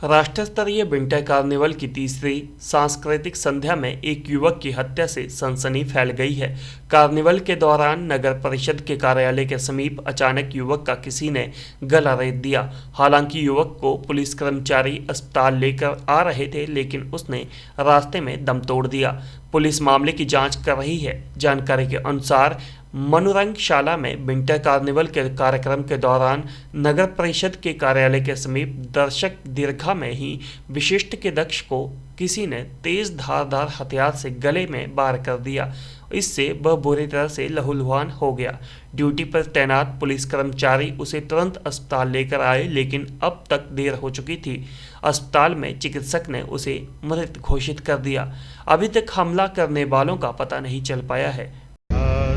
राष्ट्र स्तरीय winter carnival की तीसरी सांस्कृतिक संध्या में एक युवक की हत्या से सनसनी फैल गई है। कार्निवल के दौरान नगर परिषद के कार्यालय के समीप अचानक युवक का किसी ने गला रेत दिया। हालांकि युवक को पुलिस कर्मचारी अस्पताल लेकर आ रहे थे, लेकिन उसने रास्ते में दम तोड़ दिया। पुलिस मामले की जांच कर रही है। जानकारी के अनुसार मनोरंगशाला में विंटर कार्निवल के कार्यक्रम के दौरान नगर परिषद के कार्यालय के समीप दर्शक दीर्घा में ही विशिष्ट के दक्ष को किसी ने तेज धारदार हथियार से गले में वार कर दिया। इससे वह बुरी तरह से लहूलुहान हो गया। ड्यूटी पर तैनात पुलिस कर्मचारी उसे तुरंत अस्पताल लेकर आए, लेकिन अब तक देर हो चुकी थी। अस्पताल में चिकित्सक ने उसे मृत घोषित कर दिया। अभी तक हमला करने वालों का पता नहीं चल पाया है।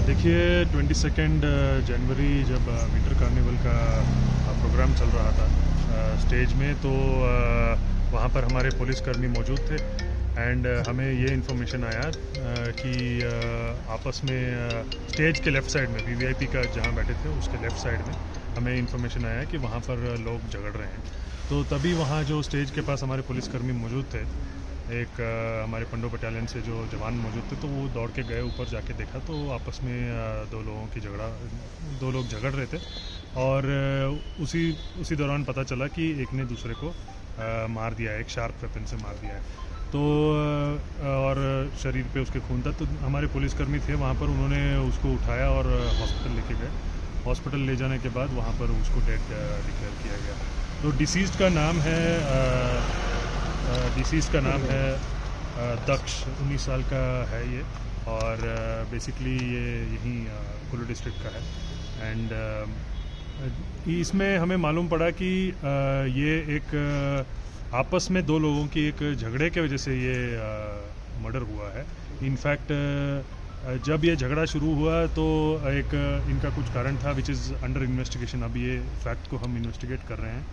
देखिए 22 जनवरी जब विंटर कार्निवल का प्रोग्राम चल रहा था स्टेज में, तो वहाँ पर हमारे पुलिसकर्मी मौजूद थे एंड हमें ये इन्फॉर्मेशन आया कि आपस में स्टेज के लेफ़्ट साइड में वीवीआईपी का जहाँ बैठे थे उसके लेफ़्ट साइड में हमें इन्फॉर्मेशन आया कि वहाँ पर लोग झगड़ रहे हैं। तो तभी वहाँ जो स्टेज के पास हमारे पुलिसकर्मी मौजूद थे, एक हमारे पंडो बटालियन से जो जवान मौजूद थे, तो वो दौड़ के गए, ऊपर जाके देखा तो आपस में दो लोग झगड़ रहे थे और उसी दौरान पता चला कि एक ने दूसरे को मार दिया है, एक शार्प वेपन से मार दिया है। तो और शरीर पे उसके खून था। तो हमारे पुलिसकर्मी थे वहाँ पर, उन्होंने उसको उठाया और हॉस्पिटल लेके गए। हॉस्पिटल ले जाने के बाद वहाँ पर उसको डेड डिक्लेयर किया गया। तो डिसीज़ का नाम है दक्ष, 19 साल का है ये, और बेसिकली ये यहीं कुल्लू डिस्ट्रिक्ट का है। एंड इसमें हमें मालूम पड़ा कि ये एक आपस में दो लोगों की एक झगड़े के वजह से ये मर्डर हुआ है। इनफैक्ट जब ये झगड़ा शुरू हुआ तो एक इनका कुछ कारण था विच इज़ अंडर इन्वेस्टिगेशन। अभी ये फैक्ट को हम इन्वेस्टिगेट कर रहे हैं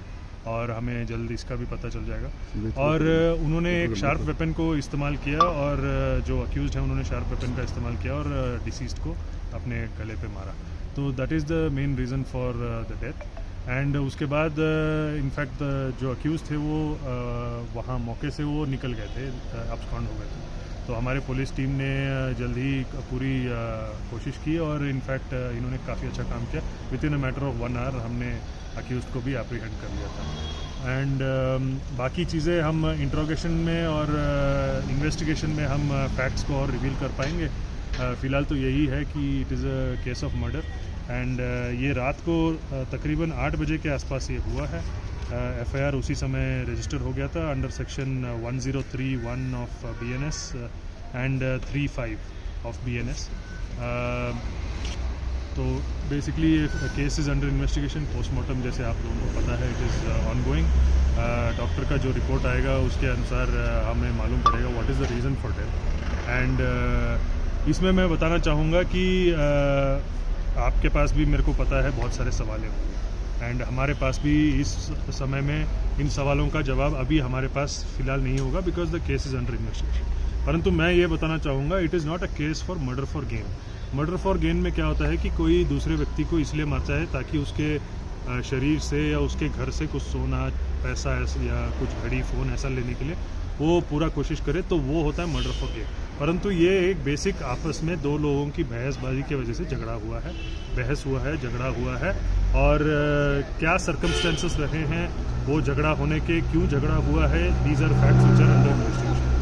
और हमें जल्द इसका भी पता चल जाएगा। और उन्होंने एक शार्प वेपन को इस्तेमाल किया और जो अक्यूज्ड हैं उन्होंने शार्प वेपन का इस्तेमाल किया और डिसीज्ड को अपने गले पे मारा। तो that is the main reason for the death. And उसके बाद इनफैक्ट जो अक्यूज थे वो वहाँ मौके से वो निकल गए थे, अब्सकॉन्ड हो गए थे। तो हमारे पुलिस टीम ने जल्द ही पूरी कोशिश की और इनफैक्ट इन्होंने काफ़ी अच्छा काम किया। Within a matter of 1 hour हमने अक्यूज को भी एप्रीहेंड कर लिया था। एंड बाकी चीज़ें हम इंट्रोगेशन में और इन्वेस्टिगेशन में हम फैक्ट्स को और रिवील कर पाएंगे। फ़िलहाल तो यही है कि it is a case of murder. And ये रात को तकरीबन 8 बजे के आसपास ये हुआ है। एफआईआर उसी समय रजिस्टर हो गया था under section 1031 of BNS and 35 of BNS। तो basically case is under investigation. Postmortem जैसे आप लोगों को पता है इट इज़ ऑनगोइंग। डॉक्टर का जो रिपोर्ट आएगा उसके अनुसार हमें मालूम पड़ेगा what is the reason for death. And इसमें मैं बताना चाहूँगा कि आपके पास भी मेरे को पता है बहुत सारे सवाल हैं एंड हमारे पास भी इस समय में इन सवालों का जवाब अभी हमारे पास फ़िलहाल नहीं होगा because the case is under investigation. परंतु मैं ये बताना चाहूँगा it is not a case for murder for gain. Murder for gain में क्या होता है कि कोई दूसरे व्यक्ति को इसलिए मारता है ताकि उसके शरीर से या उसके घर से कुछ सोना, पैसा या कुछ घड़ी, फ़ोन ऐसा लेने के लिए वो पूरा कोशिश करे, तो वो होता है मर्डर फॉर गेन। परंतु ये एक बेसिक आपस में दो लोगों की बहसबाजी की वजह से झगड़ा हुआ है, बहस हुआ है, झगड़ा हुआ है। और क्या सर्कमस्टेंसेस रहे हैं वो झगड़ा होने के, क्यों झगड़ा हुआ है, these are facts which are under investigation.